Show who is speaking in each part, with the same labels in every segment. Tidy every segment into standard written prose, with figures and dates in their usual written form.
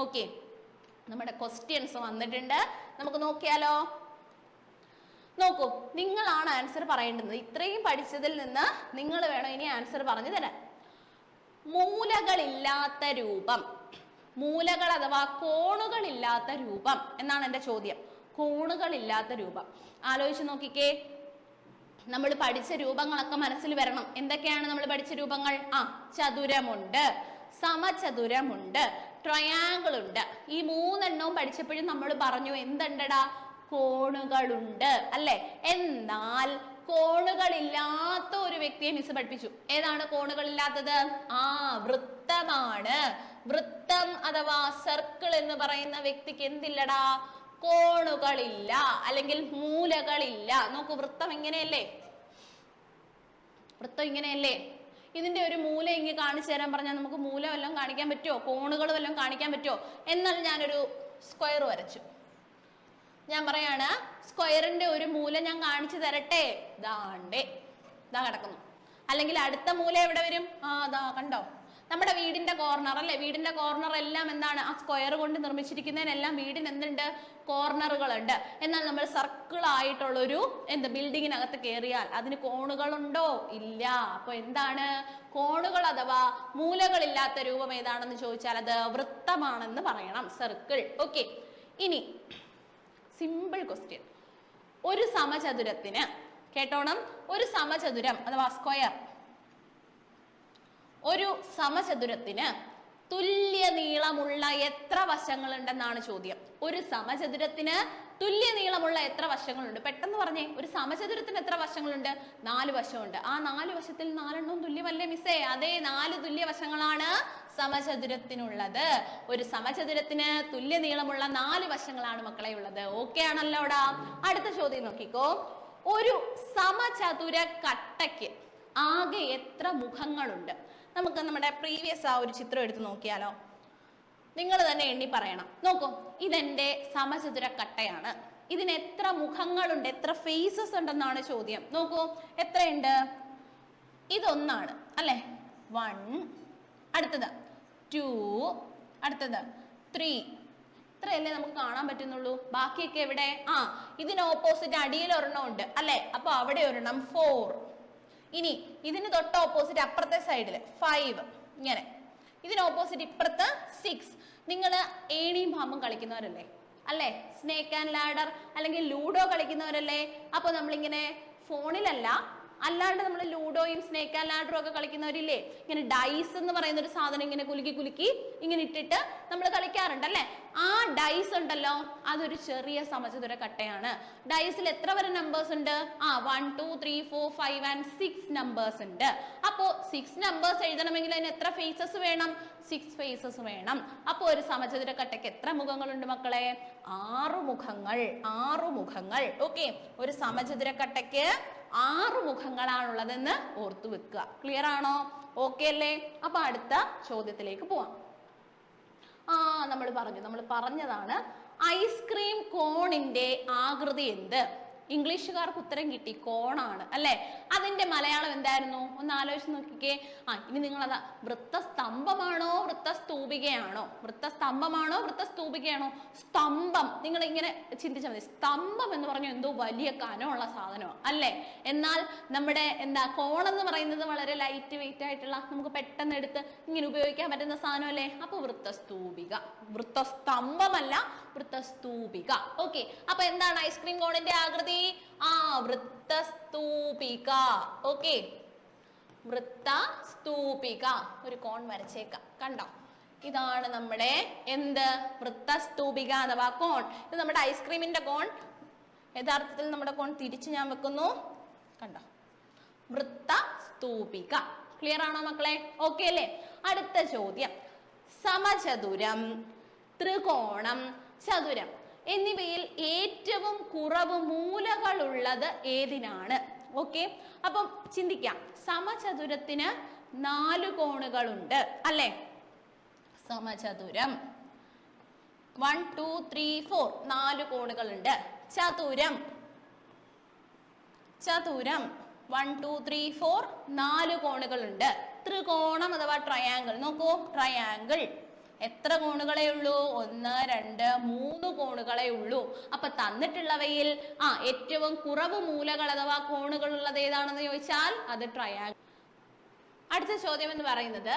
Speaker 1: Okay, നമ്മുടെ questions വന്നിട്ടുണ്ട്. നമുക്ക് നോക്കിയാലോ. നോക്കൂ, നിങ്ങളാണ് ആൻസർ പറയേണ്ടത്. ഇത്രയും പഠിച്ചതിൽ നിന്ന് നിങ്ങൾ വേണം ഇനി ആൻസർ പറഞ്ഞു തരാൻ. മൂലകളില്ലാത്ത രൂപം, മൂലകൾ അഥവാ കോണുകളില്ലാത്ത രൂപം എന്നാണ് എൻ്റെ ചോദ്യം. കോണുകളില്ലാത്ത രൂപം ആലോചിച്ച് നോക്കിക്കേ. നമ്മൾ പഠിച്ച രൂപങ്ങളൊക്കെ മനസ്സിൽ വരണം. എന്തൊക്കെയാണ് നമ്മൾ പഠിച്ച രൂപങ്ങൾ? ചതുരമുണ്ട്, സമചതുരമുണ്ട്, ട്രയാങ്കിൾ ഉണ്ട്. ഈ മൂന്നെണ്ണവും പഠിച്ചപ്പോഴും നമ്മൾ പറഞ്ഞു എന്തുണ്ടടാ? കോണുകളുണ്ട് അല്ലെ. എന്നാൽ കോണുകളില്ലാത്ത ഒരു വ്യക്തിയെ മിസ് പഠിപ്പിച്ചു. ഏതാണ് കോണുകളില്ലാത്തത്? വൃത്തമാണ്. വൃത്തം അഥവാ സർക്കിൾ എന്ന് പറയുന്ന വ്യക്തിക്ക് എന്തില്ലടാ? കോണുകളില്ല, അല്ലെങ്കിൽ മൂലകളില്ല. നോക്കൂ, വൃത്തം ഇങ്ങനെയല്ലേ? വൃത്തം ഇങ്ങനെയല്ലേ? ഇതിന്റെ ഒരു മൂല ഇങ്ങ് കാണിച്ചു തരാൻ പറഞ്ഞാൽ നമുക്ക് മൂല വല്ലതും കാണിക്കാൻ പറ്റുമോ? കോണുകൾ വല്ലതും കാണിക്കാൻ പറ്റുമോ? എന്നാൽ ഞാനൊരു സ്ക്വയർ വരച്ചു. ഞാൻ പറയാണ് സ്ക്വയറിന്റെ ഒരു മൂല ഞാൻ കാണിച്ചു തരട്ടെ. ദാണ്ടേ, ദാ കിടക്കുന്നു. അല്ലെങ്കിൽ അടുത്ത മൂല എവിടെ വരും? ദാ കണ്ടോ, നമ്മുടെ വീടിന്റെ കോർണർ അല്ലെ. വീടിന്റെ കോർണർ എല്ലാം എന്താണ്? ആ സ്ക്വയർ കൊണ്ട് നിർമ്മിച്ചിരിക്കുന്നതിനെല്ലാം വീടിന് എന്തുണ്ട്? കോർണറുകളുണ്ട്. എന്നാൽ നമ്മൾ സർക്കിൾ ആയിട്ടുള്ളൊരു ബിൽഡിങ്ങിനകത്ത് കയറിയാൽ അതിന് കോണുകളുണ്ടോ? ഇല്ല. അപ്പൊ എന്താണ്? കോണുകൾ അഥവാ മൂലകളില്ലാത്ത രൂപം ഏതാണെന്ന് ചോദിച്ചാൽ അത് വൃത്തമാണെന്ന് പറയണം, സർക്കിൾ. ഓക്കെ, ഇനി സിമ്പിൾ ക്വസ്റ്റ്യൻ. ഒരു സമചതുരത്തിന്, കേട്ടോണം, ഒരു സമചതുരം അഥവാ സ്ക്വയർ, ഒരു സമചതുരത്തിന് തുല്യ നീളമുള്ള എത്ര വശങ്ങളുണ്ടെന്നാണ് ചോദ്യം. ഒരു സമചതുരത്തിന് തുല്യ നീളമുള്ള എത്ര വശങ്ങളുണ്ട്? പെട്ടെന്ന് പറഞ്ഞേ. ഒരു സമചതുരത്തിന് എത്ര വശങ്ങളുണ്ട്? 4 വശമുണ്ട്. ആ 4 വശത്തിൽ 4 എണ്ണവും തുല്യമല്ലേ മിസ്സേ? അതേ, 4 തുല്യ വശങ്ങളാണ് സമചതുരത്തിനുള്ളത്. ഒരു സമചതുരത്തിന് തുല്യ നീളമുള്ള 4 വശങ്ങളാണ് മക്കളെ ഉള്ളത്. ഓക്കെ ആണല്ലോടാ? അടുത്ത ചോദ്യം നോക്കിക്കോ. ഒരു സമചതുര കട്ടയ്ക്ക് ആകെ എത്ര മുഖങ്ങളുണ്ട്? നമുക്ക് നമ്മുടെ പ്രീവിയസ് ഒരു ചിത്രം എടുത്ത് നോക്കിയാലോ. നിങ്ങൾ തന്നെ എണ്ണി പറയണം. നോക്കൂ, ഇതെന്റെ സമചതുര കട്ടയാണ്. ഇതിന് എത്ര മുഖങ്ങളുണ്ട്, എത്ര ഫേസസ് ഉണ്ടെന്നാണ് ചോദ്യം. നോക്കൂ, എത്രയുണ്ട്? ഇതൊന്നാണ് അല്ലെ, 1, അടുത്തത് 2, അടുത്തത് 3. ഇത്രയല്ലേ നമുക്ക് കാണാൻ പറ്റുന്നുള്ളൂ. ബാക്കിയൊക്കെ എവിടെ? ഇതിന് ഓപ്പോസിറ്റ് അടിയിൽ ഒരെണ്ണം ഉണ്ട് അല്ലെ, അപ്പൊ അവിടെ ഒരെണ്ണം 4. ഇനി ഇതിന് തൊട്ട് ഓപ്പോസിറ്റ് അപ്പുറത്തെ സൈഡില് 5, ഇങ്ങനെ. ഇതിന് ഓപ്പോസിറ്റ് ഇപ്പുറത്ത് 6. നിങ്ങൾ ഏണിയും പാമ്പും കളിക്കുന്നവരല്ലേ അല്ലേ? സ്നേക്ക് ആൻഡ് ലാഡർ അല്ലെങ്കിൽ ലൂഡോ കളിക്കുന്നവരല്ലേ? അപ്പൊ നമ്മളിങ്ങനെ ഫോണിലല്ല, അല്ലാണ്ട് നമ്മൾ ലൂഡോയും സ്നേക്ക് ആൻഡ് ലാഡറും ഒക്കെ കളിക്കുന്നവരില്ലേ? ഇങ്ങനെ ഡൈസ് എന്ന് പറയുന്ന ഒരു സാധനം ഇങ്ങനെ കുലുക്കി കുലുക്കി ഇങ്ങനെ ഇട്ടിട്ട് നമ്മൾ കളിക്കാറുണ്ട് അല്ലെ? ആ ഡൈസ് ഉണ്ടല്ലോ, അതൊരു ചെറിയ സമചതുര കട്ടയാണ്. ഡൈസിൽ എത്ര വരെ നമ്പേഴ്സ് ഉണ്ട്? 1, 2, 3, 4, 5 and 6 നമ്പേഴ്സ് ഉണ്ട്. അപ്പോ 6 നമ്പേഴ്സ് എഴുതണമെങ്കിൽ അതിന് എത്ര ഫേസസ് വേണം? 6 ഫേസസ് വേണം. അപ്പൊ ഒരു സമചതുര കട്ടയ്ക്ക് എത്ര മുഖങ്ങളുണ്ട് മക്കളെ? 6 മുഖങ്ങൾ. 6 മുഖങ്ങൾ. ഓക്കെ, ഒരു സമചതുര കട്ടയ്ക്ക് 6 മുഖങ്ങളാണുള്ളതെന്ന് ഓർത്തു വെക്കുക. ക്ലിയർ ആണോ? ഓക്കെ അല്ലേ? അപ്പൊ അടുത്ത ചോദ്യത്തിലേക്ക് പോവാം. നമ്മൾ പറഞ്ഞതാണ് ഐസ്ക്രീം കോണിന്റെ ആകൃതി എന്ത്? ഇംഗ്ലീഷുകാർക്ക് ഉത്തരം കിട്ടി, കോണാണ് അല്ലെ. അതിന്റെ മലയാളം എന്തായിരുന്നു? ഒന്ന് ആലോചിച്ച് നോക്കിക്കേ. ഇനി നിങ്ങളതാ, വൃത്തസ്തംഭമാണോ വൃത്തസ്തൂപികയാണോ? വൃത്തസ്തംഭമാണോ വൃത്തസ്തൂപികയാണോ? സ്തംഭം. നിങ്ങൾ ഇങ്ങനെ ചിന്തിച്ചാൽ മതി. സ്തംഭം എന്ന് പറഞ്ഞാൽ എന്തോ വലിയ കനമുള്ള സാധനമാണ് അല്ലെ. എന്നാൽ നമ്മുടെ കോണെന്ന് പറയുന്നത് വളരെ ലൈറ്റ് വെയിറ്റ് ആയിട്ടുള്ള, നമുക്ക് പെട്ടെന്ന് എടുത്ത് ഇങ്ങനെ ഉപയോഗിക്കാൻ പറ്റുന്ന സാധനം അല്ലേ. അപ്പൊ വൃത്തസ്തൂപിക. വൃത്തസ്തംഭമല്ല, വൃത്തസ്തൂപിക. ഓക്കെ, അപ്പൊ എന്താണ് ഐസ്ക്രീം കോണിന്റെ ആകൃതി? വൃത്തസ്തൂപിക. ഓക്കെ, വൃത്തസ്തൂപിക. ഒരു കോൺ വരച്ചേക്കാം, കണ്ടോ? ഇതാണ് നമ്മുടെ വൃത്തസ്തൂപിക അഥവാ കോൺ. ഇത് നമ്മുടെ ഐസ്ക്രീമിന്റെ കോൺ. യഥാർത്ഥത്തിൽ നമ്മുടെ കോൺ തിരിച്ച് ഞാൻ വെക്കുന്നു, കണ്ടോ? വൃത്തസ്തൂപിക. ക്ലിയർ ആണോ മക്കളെ? ഓക്കെ അല്ലേ? അടുത്ത ചോദ്യം. സമചതുരം, ത്രികോണം, ചതുരം എന്നിവയിൽ ഏറ്റവും കുറവ് മൂലകളുള്ളത് ഏതിനാണ്? ഓക്കെ, അപ്പം ചിന്തിക്കാം. സമചതുരത്തിന് 4 കോണുകളുണ്ട് അല്ലെ? സമചതുരം 1, 2, 3, 4 4 കോണുകളുണ്ട്. ചതുരം 1, 2, 3, 4 4 കോണുകളുണ്ട്. ത്രികോണം അഥവാ ട്രയാങ്കിൾ, നോക്കൂ, ട്രയാങ്കിൾ എത്ര കോണുകളെ ഉള്ളൂ? 1, 2, 3 കോണുകളെ ഉള്ളൂ. അപ്പൊ തന്നിട്ടുള്ളവയിൽ ഏറ്റവും കുറവ് മൂലകൾ അഥവാ കോണുകൾ ഉള്ളത് ഏതാണെന്ന് ചോദിച്ചാൽ അത് ട്രയാങ്കിൾ. അടുത്ത ചോദ്യം എന്ന് പറയുന്നത്,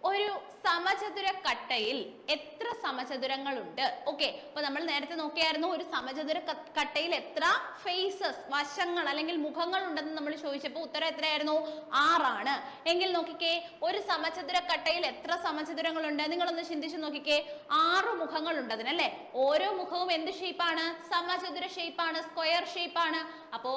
Speaker 1: ഒരു സമചതുര കട്ടയിൽ എത്ര സമചതുരങ്ങളുണ്ട്? ഓക്കെ, അപ്പൊ നമ്മൾ നേരത്തെ നോക്കിയായിരുന്നു ഒരു സമചതുര കട്ടയിൽ എത്ര ഫേസസ്, വശങ്ങൾ അല്ലെങ്കിൽ മുഖങ്ങൾ ഉണ്ടെന്ന് നമ്മൾ ചോദിച്ചപ്പോൾ ഉത്തരം എത്രയായിരുന്നു? 6 ആണ്. എങ്കിൽ നോക്കിക്കേ, ഒരു സമചതുര കട്ടയിൽ എത്ര സമചതുരങ്ങളുണ്ട്? നിങ്ങളൊന്ന് ചിന്തിച്ചു നോക്കിക്കേ. 6 മുഖങ്ങൾ ഉണ്ട് അതിനല്ലേ? ഓരോ മുഖവും എന്ത് ഷേപ്പാണ്? സമചതുര ഷേപ്പാണ്, സ്ക്വയർ ഷേപ്പാണ്. അപ്പോ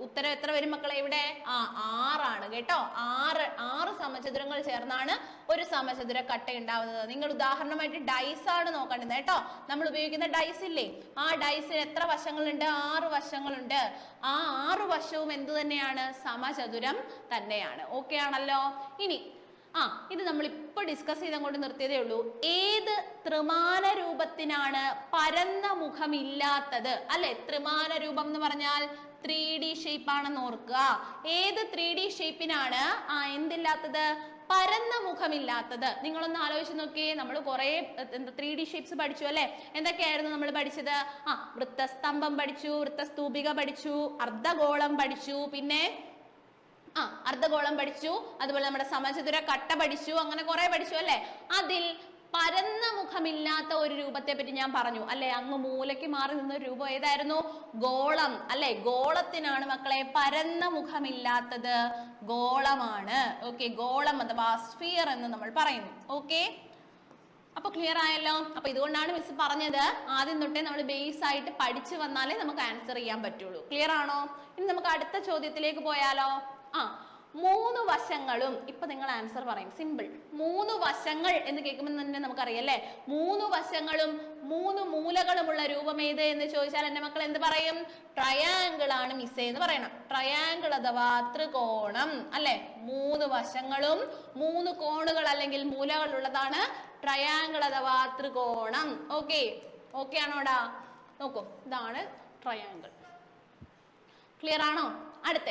Speaker 1: ഉത്തരം എത്ര വരും മക്കളെ ഇവിടെ? 6 ആണ് കേട്ടോ. 6 സമചതുരങ്ങൾ ചേർന്നാണ് ഒരു സമചതുര കട്ട ഉണ്ടാവുന്നത്. നിങ്ങൾ ഉദാഹരണമായിട്ട് ഡൈസ് ആണ് നോക്കേണ്ടത് കേട്ടോ. നമ്മൾ ഉപയോഗിക്കുന്ന ഡൈസ് ഇല്ലേ, ആ ഡൈസിന് എത്ര വശങ്ങളുണ്ട്? 6 വശങ്ങളുണ്ട്. ആ 6 വശവും എന്ത് തന്നെയാണ്? സമചതുരം തന്നെയാണ്. ഓക്കെ ആണല്ലോ. ഇനി ഇത് നമ്മൾ ഇപ്പൊ ഡിസ്കസ് ചെയ്തങ്ങോട്ട് നിർത്തിയതേ ഉള്ളൂ. ഏത് ത്രിമാന രൂപത്തിനാണ് പരന്ന മുഖമില്ലാത്തത്? അല്ലെ, ത്രിമാന രൂപം എന്ന് പറഞ്ഞാൽ 3D ഷേപ്പ് ആണെന്ന് ഓർക്കുക. ഏത് 3D ഷേപ്പിനാണ് എന്തില്ലാത്തത്? പരന്ന മുഖമില്ലാത്തത്. നിങ്ങളൊന്ന് ആലോചിച്ച് നോക്കിയേ. നമ്മൾ കുറെ 3D ഷേപ്സ് പഠിച്ചു അല്ലെ? എന്തൊക്കെയായിരുന്നു നമ്മൾ പഠിച്ചത്? വൃത്തസ്തംഭം പഠിച്ചു, വൃത്തസ്തൂപിക പഠിച്ചു, അർദ്ധഗോളം പഠിച്ചു, പിന്നെ അർദ്ധഗോളം പഠിച്ചു, അതുപോലെ നമ്മുടെ സമചതുര കട്ട പഠിച്ചു, അങ്ങനെ കുറെ പഠിച്ചു അല്ലെ? അതിൽ പരന്ന മുഖമില്ലാത്ത ഒരു രൂപത്തെ പറ്റി ഞാൻ പറഞ്ഞു അല്ലെ? അങ്ങ് മൂലയ്ക്ക് മാറി നിന്ന രൂപം ഏതായിരുന്നു? ഗോളം അല്ലെ? ഗോളത്തിനാണ് മക്കളെ പരന്ന മുഖമില്ലാത്തത്. ഗോളമാണ്. ഓക്കെ, ഗോളം അഥവാ സ്ഫിയർ എന്ന് നമ്മൾ പറയുന്നു. ഓക്കെ, അപ്പൊ ക്ലിയർ ആയല്ലോ. അപ്പൊ ഇതുകൊണ്ടാണ് മിസ് പറഞ്ഞത് ആദ്യം തൊട്ടേ നമ്മൾ ബേസ് ആയിട്ട് പഠിച്ചു വന്നാലേ നമുക്ക് ആൻസർ ചെയ്യാൻ പറ്റുള്ളൂ. ക്ലിയർ ആണോ? ഇനി നമുക്ക് അടുത്ത ചോദ്യത്തിലേക്ക് പോയാലോ? 3 വശങ്ങളും, ഇപ്പൊ നിങ്ങൾ ആൻസർ പറയും. സിമ്പിൾ. 3 വശങ്ങൾ എന്ന് കേൾക്കുമ്പോൾ തന്നെ നമുക്കറിയാം അല്ലെ? 3 വശങ്ങളും 3 മൂലകളുമുള്ള രൂപം ഏത് എന്ന് ചോദിച്ചാൽ എന്റെ മക്കൾ എന്ത് പറയും? ട്രയാങ്കിൾ ആണ് മിസ് എന്ന് പറയണം. ട്രയാങ്കിൾ അഥവാ ത്രികോണം അല്ലെ? 3 വശങ്ങളും 3 കോണുകൾ അല്ലെങ്കിൽ മൂലകൾ ഉള്ളതാണ് ട്രയാങ്കിൾ അഥവാ ത്രികോണം. ഓക്കെ, ഓക്കെ ആണോടാ? നോക്കൂ, ഇതാണ് ട്രയാങ്കിൾ. ക്ലിയർ ആണോ? അടുത്ത,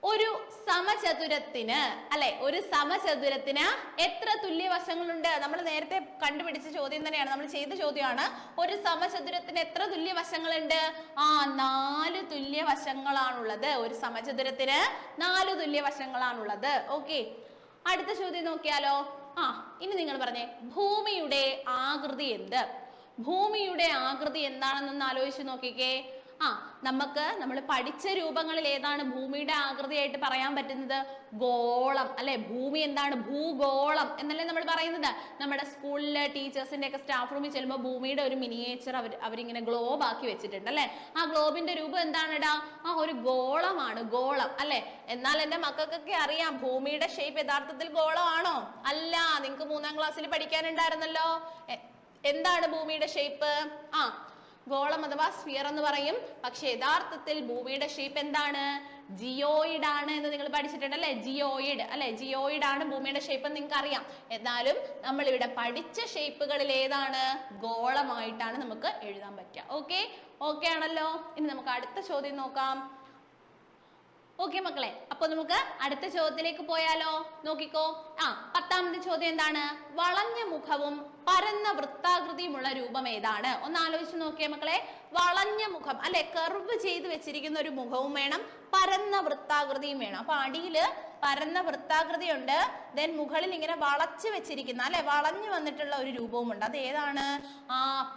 Speaker 1: ഒരു സമചതുരത്തിന് അല്ലെ, ഒരു സമചതുരത്തിന് എത്ര തുല്യവശങ്ങളുണ്ട്? നമ്മൾ നേരത്തെ കണ്ടുപിടിച്ച ചോദ്യം തന്നെയാണ്, നമ്മൾ ചെയ്ത ചോദ്യമാണ്. ഒരു സമചതുരത്തിന് എത്ര തുല്യവശങ്ങളുണ്ട്? 4 തുല്യവശങ്ങളാണുള്ളത്. ഒരു സമചതുരത്തിന് 4 തുല്യവശങ്ങളാണുള്ളത്. ഓക്കെ, അടുത്ത ചോദ്യം നോക്കിയാലോ? ഇനി നിങ്ങൾ പറഞ്ഞേ, ഭൂമിയുടെ ആകൃതി എന്ത്? ഭൂമിയുടെ ആകൃതി എന്താണെന്നൊന്ന് ആലോചിച്ച് നോക്കിക്കേ. നമ്മൾ പഠിച്ച രൂപങ്ങളിൽ ഏതാണ് ഭൂമിയുടെ ആകൃതിയായിട്ട് പറയാൻ പറ്റുന്നത്? ഗോളം അല്ലെ? ഭൂമി എന്താണ്? ഭൂഗോളം എന്നല്ലേ നമ്മൾ പറയുന്നത്. നമ്മുടെ സ്കൂളിലെ ടീച്ചേഴ്സിന്റെ ഒക്കെ സ്റ്റാഫ് റൂമിൽ ചെല്ലുമ്പോൾ ഭൂമിയുടെ ഒരു മിനിയേച്ചർ അവരിങ്ങനെ ഗ്ലോബ് ആക്കി വെച്ചിട്ടുണ്ട് അല്ലെ? ആ ഗ്ലോബിന്റെ രൂപം എന്താണെടാ? ഒരു ഗോളമാണ്, ഗോളം അല്ലെ? എന്നാൽ എന്റെ മക്കൾക്കൊക്കെ അറിയാം ഭൂമിയുടെ ഷേപ്പ് യഥാർത്ഥത്തിൽ ഗോളമാണോ? അല്ല. നിങ്ങൾക്ക് 3ാം ക്ലാസ്സിൽ പഠിക്കാനുണ്ടായിരുന്നല്ലോ. എന്താണ് ഭൂമിയുടെ ഷേപ്പ്? ഗോളം അഥവാ സ്ഫിയർ എന്ന് പറയും. പക്ഷെ യഥാർത്ഥത്തിൽ ഭൂമിയുടെ ഷേപ്പ് എന്താണ്? ജിയോയിഡ് ആണ് എന്ന് നിങ്ങൾ പഠിച്ചിട്ടുണ്ട് അല്ലെ? ജിയോയിഡ് അല്ലെ? ജിയോയിഡ് ആണ് ഭൂമിയുടെ ഷേപ്പ് എന്ന് നിങ്ങൾക്ക് അറിയാം. എന്നാലും നമ്മൾ ഇവിടെ പഠിച്ച ഷേപ്പുകളിൽ ഏതാണ്? ഗോളമായിട്ടാണ് നമുക്ക് എഴുതാൻ പറ്റുക. ഓക്കെ, ഓക്കെ ആണല്ലോ. ഇനി നമുക്ക് അടുത്ത ചോദ്യം നോക്കാം. ഓക്കെ മക്കളെ, അപ്പൊ നമുക്ക് അടുത്ത ചോദ്യത്തിലേക്ക് പോയാലോ? നോക്കിക്കോ. 10ാമത്തെ ചോദ്യം എന്താണ്? വളഞ്ഞ മുഖവും പരന്ന വൃത്താകൃതിയുമുള്ള രൂപം ഏതാണ്? ഒന്ന് ആലോചിച്ച് നോക്കിയേ മക്കളെ. വളഞ്ഞ മുഖം അല്ലെ? കർവ് ചെയ്ത് വെച്ചിരിക്കുന്ന ഒരു മുഖവും വേണം, പരന്ന വൃത്താകൃതിയും വേണം. അപ്പൊ അടിയില് പരന്ന വൃത്താകൃതി ഉണ്ട്, ദെൻ മുകളിൽ ഇങ്ങനെ വളച്ച് വെച്ചിരിക്കുന്ന അല്ലെ, വളഞ്ഞു വന്നിട്ടുള്ള ഒരു രൂപവും ഉണ്ട്. അത് ഏതാണ്?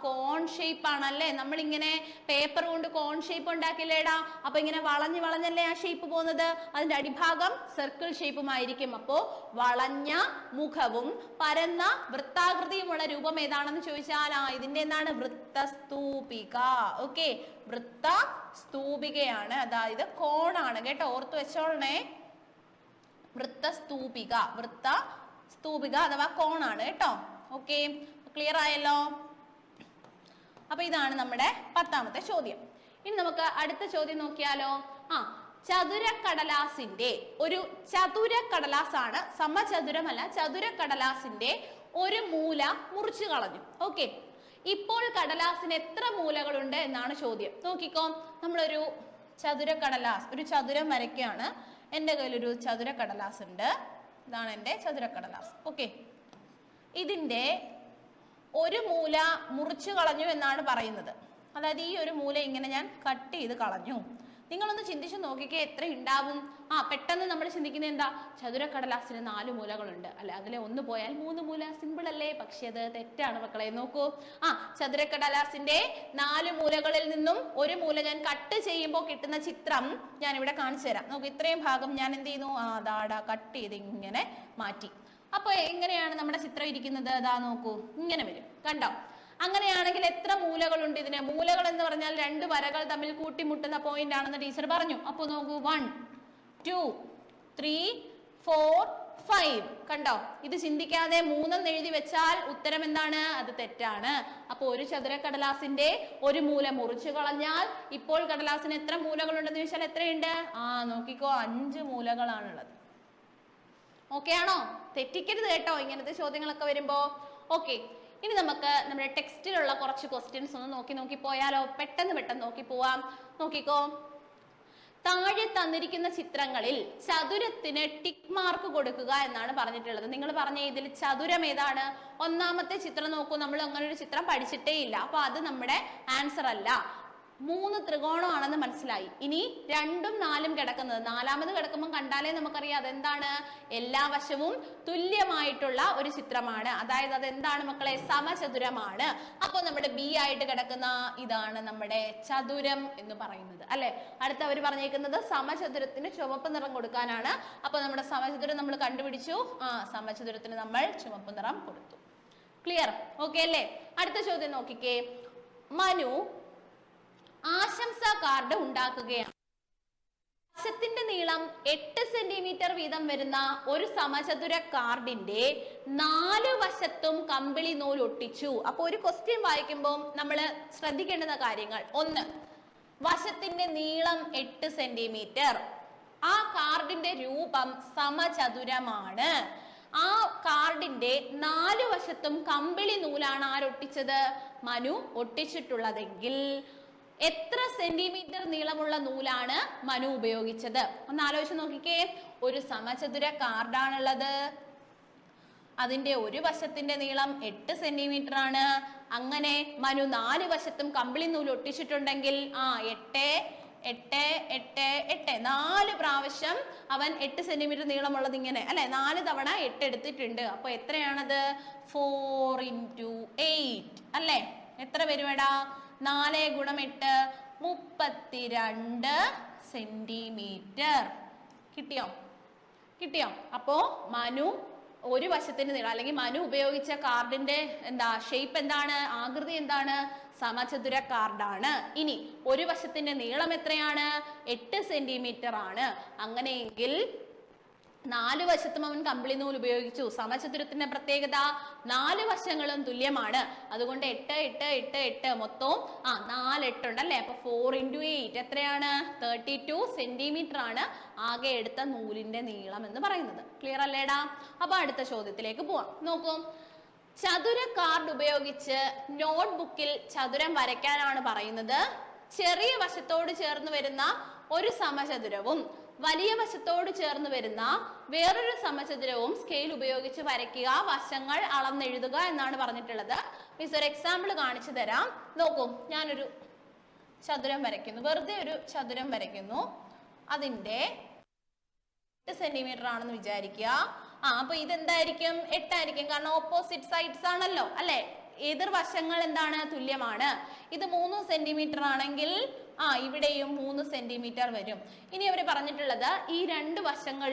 Speaker 1: കോൺ ഷേപ്പ് ആണല്ലേ? നമ്മളിങ്ങനെ പേപ്പർ കൊണ്ട് കോൺ ഷേപ്പ് ഉണ്ടാക്കില്ലേടാ? അപ്പൊ ഇങ്ങനെ വളഞ്ഞ് വളഞ്ഞല്ലേ ആ ഷേപ്പ് പോകുന്നത്? അതിന്റെ അടിഭാഗം സർക്കിൾ ഷേപ്പുമായിരിക്കും. അപ്പോ വളഞ്ഞ മുഖവും പരന്ന വൃത്താകൃതിയുമുള്ള രൂപം ഏതാണെന്ന് ചോദിച്ചാൽ ഇതിന്റെ എന്താണ്? വൃത്തസ്തൂപിക. ഓക്കെ, വൃത്തസ്തൂപികയാണ്. അതായത് കോണാണ് കേട്ടോ, ഓർത്തു വെച്ചോളണേ. വൃത്തസ്തൂപിക, വൃത്തസ്തൂപിക അഥവാ കോണാണ് കേട്ടോ. ഓക്കെ, ക്ലിയർ ആയല്ലോ. അപ്പൊ ഇതാണ് നമ്മുടെ 10ാമത്തെ ചോദ്യം. ഇനി നമുക്ക് അടുത്ത ചോദ്യം നോക്കിയാലോ? ചതുരക്കടലാസിന്റെ ഒരു ചതുരക്കടലാസാണ്, സമചതുരമല്ല, ചതുരക്കടലാസിന്റെ ഒരു മൂല മുറിച്ചു കളഞ്ഞു. ഓക്കെ, ഇപ്പോൾ കടലാസിന് എത്ര മൂലകളുണ്ട് എന്നാണ് ചോദ്യം. നോക്കിക്കോ, നമ്മളൊരു ചതുരക്കടലാസ്, ഒരു ചതുരം വരയ്ക്കുകയാണ്. എൻ്റെ കയ്യിലൊരു ചതുരക്കടലാസ് ഉണ്ട്. ഇതാണ് എൻ്റെ ചതുരക്കടലാസ്. ഓക്കെ, ഇതിൻ്റെ ഒരു മൂല മുറിച്ചു കളഞ്ഞു എന്നാണ് പറയുന്നത്. അതായത് ഈ ഒരു മൂല ഇങ്ങനെ ഞാൻ കട്ട് ചെയ്ത് കളഞ്ഞു. നിങ്ങളൊന്ന് ചിന്തിച്ചു നോക്കിക്കേ, എത്ര ഉണ്ടാവും? പെട്ടെന്ന് നമ്മൾ ചിന്തിക്കുന്നത് എന്താ? ചതുരക്കടലാസിന് 4 മൂലകളുണ്ട് അല്ലെ, അതിലെ ഒന്ന് പോയാൽ 3 മൂല. സിമ്പിൾ അല്ലേ? പക്ഷെ അത് തെറ്റാണ് മക്കളെ. നോക്കൂ, ചതുരക്കടലാസിന്റെ 4 മൂലകളിൽ നിന്നും ഒരു മൂല ഞാൻ കട്ട് ചെയ്യുമ്പോൾ കിട്ടുന്ന ചിത്രം ഞാൻ ഇവിടെ കാണിച്ചു തരാം. നോക്കൂ, ഇത്രയും ഭാഗം ഞാൻ എന്ത് ചെയ്യുന്നു? ദാടാ കട്ട് ചെയ്ത് ഇങ്ങനെ മാറ്റി. അപ്പൊ എങ്ങനെയാണ് നമ്മുടെ ചിത്രം ഇരിക്കുന്നത്? അതാ നോക്കൂ, ഇങ്ങനെ വരും. കണ്ടോ? അങ്ങനെയാണെങ്കിൽ എത്ര മൂലകളുണ്ട് ഇതിന്? മൂലകൾ എന്ന് പറഞ്ഞാൽ 2 വരകൾ തമ്മിൽ കൂട്ടിമുട്ടുന്ന പോയിന്റ് ആണെന്ന് ടീച്ചർ പറഞ്ഞു. അപ്പൊ നോക്കൂ, 1 2 3 4 5. കണ്ടോ? ഇത് ചിന്തിക്കാതെ 3 എന്ന് എഴുതി വെച്ചാൽ ഉത്തരം എന്താണ്? അത് തെറ്റാണ്. അപ്പൊ ഒരു ചതുരക്കടലാസിന്റെ ഒരു മൂല മുറിച്ചു കളഞ്ഞാൽ ഇപ്പോൾ കടലാസിന് എത്ര മൂലകളുണ്ടെന്ന് ചോദിച്ചാൽ എത്രയുണ്ട്? നോക്കിക്കോ, 5 മൂലകളാണുള്ളത്. ഓക്കെ ആണോ? തെറ്റിക്കരുത് കേട്ടോ ഇങ്ങനത്തെ ചോദ്യങ്ങളൊക്കെ വരുമ്പോ. ഓക്കെ, ഇനി നമുക്ക് നമ്മുടെ ടെക്സ്റ്റിലുള്ള കുറച്ച് ക്വസ്റ്റ്യൻസ് ഒന്ന് നോക്കി പോയാലോ? പെട്ടെന്ന് നോക്കി പോവാം. നോക്കിക്കോ, താഴെ തന്നിരിക്കുന്ന ചിത്രങ്ങളിൽ ചതുരത്തിന് ടിക്ക് മാർക്ക് കൊടുക്കുക എന്നാണ് പറഞ്ഞിട്ടുള്ളത്. നിങ്ങൾ പറഞ്ഞ ഇതിൽ ചതുരം ഏതാണ്? ഒന്നാമത്തെ ചിത്രം നോക്കൂ, നമ്മൾ അങ്ങനെ ഒരു ചിത്രം പഠിച്ചിട്ടേ ഇല്ല. അപ്പൊ അത് നമ്മുടെ ആൻസർ അല്ല. 3 ത്രികോണമാണെന്ന് മനസ്സിലായി. ഇനി 2ഉം 4ഉം കിടക്കുന്നത്, 4ാമത് കിടക്കുമ്പോൾ കണ്ടാലേ നമുക്കറിയാം അതെന്താണ്? എല്ലാ വശവും തുല്യമായിട്ടുള്ള ഒരു ചിത്രമാണ്. അതായത് അതെന്താണ് മക്കളെ? സമചതുരമാണ്. അപ്പൊ നമ്മുടെ ബി ആയിട്ട് കിടക്കുന്ന ഇതാണ് നമ്മുടെ ചതുരം എന്ന് പറയുന്നത് അല്ലെ. അടുത്ത അവർ പറഞ്ഞേക്കുന്നത് സമചതുരത്തിന് ചുവപ്പ് നിറം കൊടുക്കാനാണ്. അപ്പൊ നമ്മുടെ സമചതുരം നമ്മൾ കണ്ടുപിടിച്ചു. സമചതുരത്തിന് നമ്മൾ ചുവപ്പ് നിറം കൊടുത്തു. ക്ലിയർ? ഓക്കെ അല്ലേ? അടുത്ത ചോദ്യം നോക്കിക്കേ. മനു ആശംസാ കാർഡ് ഉണ്ടാക്കുകയാണ്. വശത്തിന്റെ നീളം 8 സെന്റിമീറ്റർ വീതം വരുന്ന ഒരു സമചതുര കാർഡിന്റെ 4 വശത്തും കമ്പിളി നൂൽ ഒട്ടിച്ചു. അപ്പൊ ഒരു ക്വസ്റ്റ്യൻ വായിക്കുമ്പോൾ നമ്മൾ ശ്രദ്ധിക്കേണ്ടുന്ന കാര്യങ്ങൾ: 1, വശത്തിന്റെ നീളം 8 സെന്റിമീറ്റർ. ആ കാർഡിന്റെ രൂപം സമചതുരമാണ്. ആ കാർഡിന്റെ 4 വശത്തും കമ്പിളി നൂലാണ് ആരൊട്ടിച്ചത്? മനു ഒട്ടിച്ചിട്ടുള്ളതെങ്കിൽ എത്ര സെന്റിമീറ്റർ നീളമുള്ള നൂലാണ് മനു ഉപയോഗിച്ചത്? ഒന്ന് ആലോചിച്ച് നോക്കിക്കേ. ഒരു സമചതുര കാർഡാണുള്ളത്. അതിന്റെ ഒരു വശത്തിന്റെ നീളം 8 സെന്റിമീറ്റർ ആണ്. അങ്ങനെ മനു 4 വശത്തും കമ്പിളി നൂൽ ഒട്ടിച്ചിട്ടുണ്ടെങ്കിൽ 8 8 8 8 4 പ്രാവശ്യം അവൻ 8 സെന്റിമീറ്റർ നീളമുള്ളത് ഇങ്ങനെ അല്ലെ 4 തവണ 8 എടുത്തിട്ടുണ്ട്. അപ്പൊ എത്രയാണത്? 4 × 8 അല്ലെ. എത്ര വരുമെടാ? 4 × 8 32 സെന്റിമീറ്റർ. കിട്ടിയോ? അപ്പോ മനു ഒരു വശത്തിന്റെ നീളം അല്ലെങ്കിൽ മനു ഉപയോഗിച്ച കാർഡിന്റെ ഷേപ്പ് എന്താണ്? ആകൃതി എന്താണ്? സമചതുര കാർഡാണ്. ഇനി ഒരു വശത്തിന്റെ നീളം എത്രയാണ്? 8 സെന്റിമീറ്റർ ആണ്. അങ്ങനെയെങ്കിൽ 4 വശത്തും അവൻ കമ്പിളി നൂൽ ഉപയോഗിച്ചു. സമചതുരത്തിന്റെ പ്രത്യേകത 4 വശങ്ങളും തുല്യമാണ്. അതുകൊണ്ട് 8 8 8 8 മൊത്തം 4 8 ഉണ്ടല്ലേ. അപ്പൊ 4 × 8 എത്രയാണ്? 32 സെന്റിമീറ്റർ ആണ് ആകെ എടുത്ത നൂലിന്റെ നീളം എന്ന് പറയുന്നത്. ക്ലിയർ അല്ലേടാ? അപ്പൊ അടുത്ത ചോദ്യത്തിലേക്ക് പോവാം. നോക്കൂ, ചതുര കാർഡ് ഉപയോഗിച്ച് നോട്ട്ബുക്കിൽ ചതുരം വരയ്ക്കാനാണ് പറയുന്നത്. ചെറിയ വശത്തോട് ചേർന്ന് വരുന്ന ഒരു സമചതുരവും വലിയ വശത്തോട് ചേർന്ന് വരുന്ന വേറൊരു സമചതുരവും സ്കെയിൽ ഉപയോഗിച്ച് വരയ്ക്കുക, വശങ്ങൾ അളന്നെഴുതുക എന്നാണ് പറഞ്ഞിട്ടുള്ളത്. മിസ് ഒരു എക്സാമ്പിൾ കാണിച്ചു തരാം. നോക്കൂ, ഞാനൊരു ചതുരം വരയ്ക്കുന്നു, വെറുതെ ഒരു ചതുരം വരയ്ക്കുന്നു. അതിന്റെ 8 സെന്റിമീറ്റർ ആണെന്ന് വിചാരിക്കുക. അപ്പൊ ഇതെന്തായിരിക്കും? 8 ആയിരിക്കും. കാരണം ഓപ്പോസിറ്റ് സൈഡ്സ് ആണല്ലോ അല്ലെ. എതിർവശങ്ങൾ എന്താണ്? തുല്യമാണ്. ഇത് 3 സെന്റിമീറ്റർ ആണെങ്കിൽ ഇവിടെയും 3 സെന്റിമീറ്റർ വരും. ഇനി അവർ പറഞ്ഞിട്ടുള്ളത് ഈ 2 വശങ്ങൾ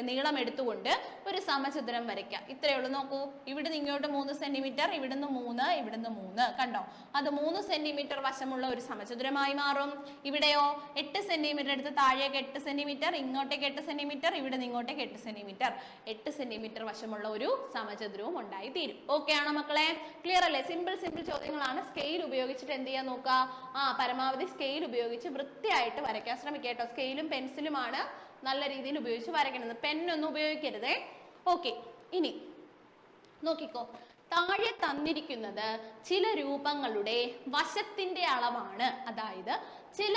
Speaker 1: നീളം എടുത്തുകൊണ്ട് ഒരു സമചതുരം വരയ്ക്കാം. ഇത്രയേ ഉള്ളൂ. നോക്കൂ, ഇവിടുന്ന് ഇങ്ങോട്ട് 3 സെന്റിമീറ്റർ, ഇവിടുന്ന് 3, ഇവിടുന്ന് 3. കണ്ടോ? അത് 3 സെന്റിമീറ്റർ വശമുള്ള ഒരു സമചതുരമായി മാറും. ഇവിടെയോ 8 സെന്റിമീറ്റർ എടുത്ത് താഴേക്ക് 8 സെന്റിമീറ്റർ, ഇങ്ങോട്ടേക്ക് 8 സെന്റിമീറ്റർ, ഇവിടെ നിന്ന് ഇങ്ങോട്ടേക്ക് 8 സെന്റിമീറ്റർ, 8 സെന്റിമീറ്റർ വശമുള്ള ഒരു സമചതുരവും ഉണ്ടായി തീരും. ഓക്കെ ആണോ മക്കളെ? ക്ലിയർ അല്ലേ? സിമ്പിൾ ചോദ്യങ്ങളാണ്. സ്കെയിൽ ഉപയോഗിച്ചിട്ട് എന്ത് ചെയ്യാൻ നോക്കുക? പരമാവധി സ്കെയിൽ ഉപയോഗിച്ച് വൃത്തിയായിട്ട് വരയ്ക്കാൻ ശ്രമിക്കുക കേട്ടോ. സ്കെയിലും പെൻസിലുമാണ് നല്ല രീതിയിൽ ഉപയോഗിച്ച് വരയ്ക്കുന്നത്. പെന്നൊന്നും ഉപയോഗിക്കരുതേ. ഓക്കെ, ഇനി നോക്കിക്കോ, താഴെ തന്നിരിക്കുന്നത് ചില രൂപങ്ങളുടെ വശത്തിന്റെ അളവാണ്. അതായത് ചില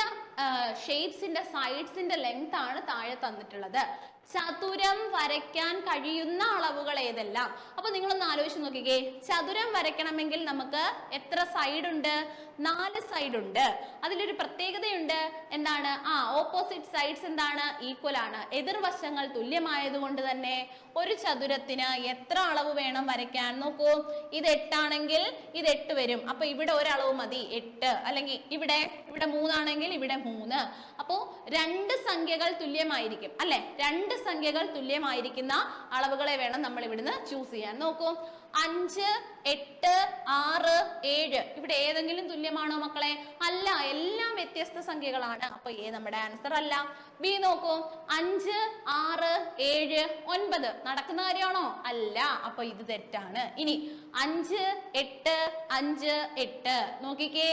Speaker 1: ഷേപ്സിന്റെ സൈഡ്സിന്റെ ലെങ്ത് ആണ് താഴെ തന്നിട്ടുള്ളത്. ചതുരം വരയ്ക്കാൻ കഴിയുന്ന അളവുകൾ ഏതെല്ലാം? അപ്പൊ നിങ്ങളൊന്ന് ആലോചിച്ച് നോക്കിക്കേ. ചതുരം വരയ്ക്കണമെങ്കിൽ നമുക്ക് എത്ര സൈഡ് ഉണ്ട്? 4 സൈഡ് ഉണ്ട്. അതിലൊരു പ്രത്യേകതയുണ്ട്. എന്താണ്? ഓപ്പോസിറ്റ് സൈഡ്സ് എന്താണ്? ഈക്വൽ ആണ്. എതിർവശങ്ങൾ തുല്യമായതുകൊണ്ട് തന്നെ ഒരു ചതുരത്തിന് എത്ര അളവ് വേണം വരയ്ക്കാൻ? നോക്കൂ, ഇത് 8 ആണെങ്കിൽ ഇത് 8 വരും. അപ്പൊ ഇവിടെ ഒരളവ് മതി, 8. അല്ലെങ്കിൽ ഇവിടെ 3 ആണെങ്കിൽ ഇവിടെ 3. അപ്പോ 2 സംഖ്യകൾ തുല്യമായിരിക്കും അല്ലെ? 2 സംഖ്യകൾ തുല്യമായിരിക്കുന്ന അളവുകളെ വേണം നമ്മൾ ഇവിടുന്ന് ചൂസ് ചെയ്യാൻ. നോക്കൂ, 5, 8, 6, 7 ഇവിടെ ഏതെങ്കിലും തുല്യമാണോ മക്കളെ? അല്ല, എല്ലാം വ്യത്യസ്ത സംഖ്യകളാണ്. അപ്പൊ എ നമ്മുടെ ആൻസർ അല്ല. ബി നോക്കൂ, 5, 6, 7, 9 നടക്കുന്ന കാര്യമാണോ? അല്ല. അപ്പൊ ഇത് തെറ്റാണ്. ഇനി 5, 8, 5, 8 നോക്കിക്കേ.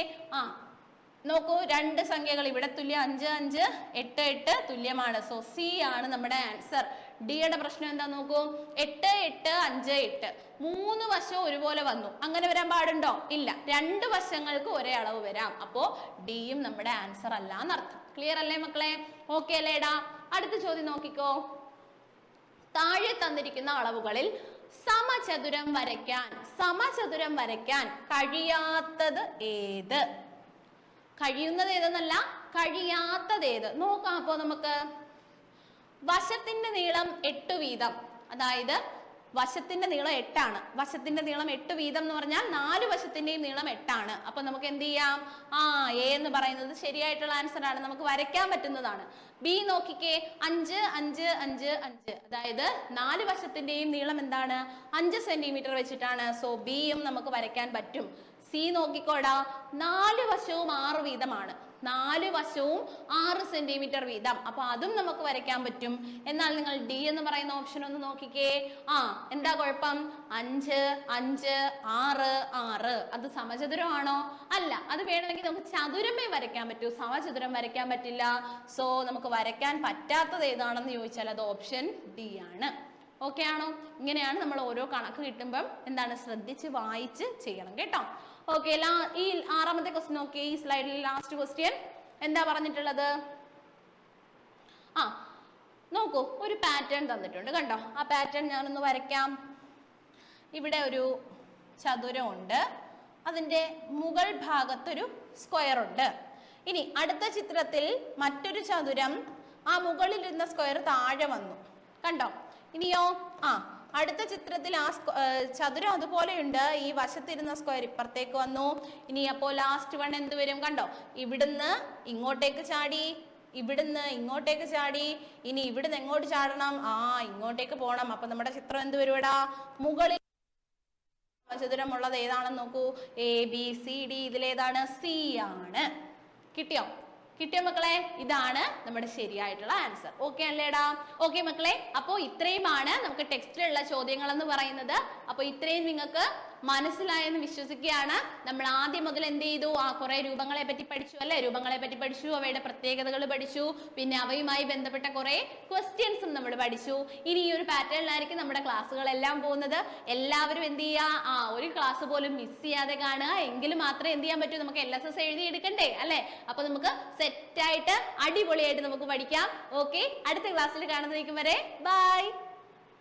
Speaker 1: നോക്കൂ, 2 സംഖ്യകൾ ഇവിടെ തുല്യം. 5, 5, 8, 8 തുല്യമാണ്. സോ സി ആണ് നമ്മുടെ ആൻസർ. ഡിയുടെ പ്രശ്നം എന്താ നോക്കൂ, 8, 8, 5, 8 3 വശവും ഒരുപോലെ വന്നു. അങ്ങനെ വരാൻ പാടുണ്ടോ? ഇല്ല. 2 വശങ്ങൾക്ക് ഒരേ അളവ് വരാം. അപ്പോ ഡിയും നമ്മുടെ ആൻസർ അല്ല എന്നർത്ഥം. ക്ലിയർ അല്ലേ മക്കളെ? ഓക്കെ അല്ലേടാ? അടുത്ത ചോദ്യം നോക്കിക്കോ. താഴെ തന്നിരിക്കുന്ന അളവുകളിൽ സമചതുരം വരയ്ക്കാൻ കഴിയാത്തത് ഏത്? കഴിയുന്നത് ഏതെന്നല്ല, കഴിയാത്തത് ഏത് നോക്കാം. അപ്പോ നമുക്ക് വശത്തിന്റെ നീളം 8 വീതം, അതായത് വശത്തിന്റെ നീളം 8 ആണ്. വശത്തിന്റെ നീളം 8 വീതം എന്ന് പറഞ്ഞാൽ 4 വശത്തിന്റെയും നീളം 8 ആണ്. അപ്പൊ നമുക്ക് എന്ത് ചെയ്യാം? എ എന്ന് പറയുന്നത് ശരിയായിട്ടുള്ള ആൻസർ ആണ്, നമുക്ക് വരയ്ക്കാൻ പറ്റുന്നതാണ്. ബി നോക്കിക്കേ, 5, 5, 5, 5 അതായത് 4 വശത്തിന്റെയും നീളം എന്താണ്? 5 സെന്റിമീറ്റർ വെച്ചിട്ടാണ്. സോ ബിയും നമുക്ക് വരയ്ക്കാൻ പറ്റും. സി നോക്കിക്കോടാ, 4 വശവും 6 വീതമാണ്. 4 വശവും 6 സെന്റിമീറ്റർ വീതം. അപ്പൊ അതും നമുക്ക് വരയ്ക്കാൻ പറ്റും. എന്നാൽ നിങ്ങൾ ഡി എന്ന് പറയുന്ന ഓപ്ഷൻ ഒന്ന് നോക്കിക്കേ. എന്താ കുഴപ്പം? 5, 5, 6, 6 അത് സമചതുരമാണോ? അല്ല. അത് വേണമെങ്കിൽ നമുക്ക് ചതുരമേ വരയ്ക്കാൻ പറ്റൂ, സമചതുരം വരയ്ക്കാൻ പറ്റില്ല. സോ നമുക്ക് വരയ്ക്കാൻ പറ്റാത്തത് ഏതാണെന്ന് ചോദിച്ചാൽ അത് ഓപ്ഷൻ ഡി ആണ്. ഓക്കെ ആണോ? ഇങ്ങനെയാണ് നമ്മൾ ഓരോ കണക്ക് കിട്ടുമ്പം എന്താണ് ശ്രദ്ധിച്ച് വായിച്ച് ചെയ്യണം കേട്ടോ. ഓക്കെ, ഈ 6ാമത്തെ ക്വസ്റ്റ്യൻ നോക്കിയേ. ഈ സ്ലൈഡിൽ ലാസ്റ്റ് ക്വസ്റ്റ്യൻ എന്താ പറഞ്ഞിട്ടുള്ളത്? നോക്കൂ, ഒരു പാറ്റേൺ തന്നിട്ടുണ്ട് കണ്ടോ. ആ പാറ്റേൺ ഞാനൊന്ന് വരയ്ക്കാം. ഇവിടെ ഒരു ചതുരം ഉണ്ട്, അതിന്റെ മുകൾ ഭാഗത്തൊരു സ്ക്വയർ ഉണ്ട്. ഇനി അടുത്ത ചിത്രത്തിൽ മറ്റൊരു ചതുരം, ആ മുകളിലിരുന്ന സ്ക്വയർ താഴെ വന്നു കണ്ടോ. ഇനിയോ അടുത്ത ചിത്രത്തിൽ ആ ചതുരം അതുപോലെയുണ്ട്, ഈ വശത്തിരുന്ന സ്ക്വയർ ഇപ്പുറത്തേക്ക് വന്നു. ഇനി അപ്പോൾ ലാസ്റ്റ് വൺ എന്ത് വരും? കണ്ടോ, ഇവിടുന്ന് ഇങ്ങോട്ടേക്ക് ചാടി, ഇവിടുന്ന് ഇങ്ങോട്ടേക്ക് ചാടി. ഇനി ഇവിടുന്ന് എങ്ങോട്ട് ചാടണം? ഇങ്ങോട്ടേക്ക് പോകണം. അപ്പൊ നമ്മുടെ ചിത്രം എന്ത് വരും? ഇവിടെ മുകളിൽ ചതുരമുള്ളത് ഏതാണെന്ന് നോക്കൂ. ABCD ഇതിലേതാണ്? സി ആണ്. കിട്ടിയോ മക്കളെ? ഇതാണ് നമ്മുടെ ശരിയായിട്ടുള്ള ആൻസർ. ഓക്കെ അല്ലേടാ? ഓക്കെ മക്കളെ, അപ്പോ ഇത്രയുമാണ് നമുക്ക് ടെക്സ്റ്റിലുള്ള ചോദ്യങ്ങൾ എന്ന് പറയുന്നത്. അപ്പൊ ഇത്രയും നിങ്ങൾക്ക് മനസ്സിലായെന്ന് വിശ്വസിക്കുകയാണ്. നമ്മൾ ആദ്യം മുതൽ എന്ത് ചെയ്തു? കുറെ രൂപങ്ങളെ പറ്റി പഠിച്ചു അല്ലെ? രൂപങ്ങളെ പറ്റി പഠിച്ചു, അവയുടെ പ്രത്യേകതകൾ പഠിച്ചു, പിന്നെ അവയുമായി ബന്ധപ്പെട്ട കുറെ ക്വസ്റ്റ്യൻസും നമ്മൾ പഠിച്ചു. ഇനി ഈ ഒരു പാറ്റേണിലായിരിക്കും നമ്മുടെ ക്ലാസ്സുകളെല്ലാം പോകുന്നത്. എല്ലാവരും എന്ത് ചെയ്യുക? ഒരു ക്ലാസ് പോലും മിസ് ചെയ്യാതെ കാണുക. എങ്കിലും മാത്രമേ എന്ത് ചെയ്യാൻ പറ്റൂ? നമുക്ക് LSS എഴുതി എടുക്കണ്ടേ അല്ലെ? അപ്പൊ നമുക്ക് സെറ്റായിട്ട് അടിപൊളിയായിട്ട് നമുക്ക് പഠിക്കാം. ഓക്കെ, അടുത്ത ക്ലാസ്സിൽ കാണുന്നതിനും വരെ ബൈ.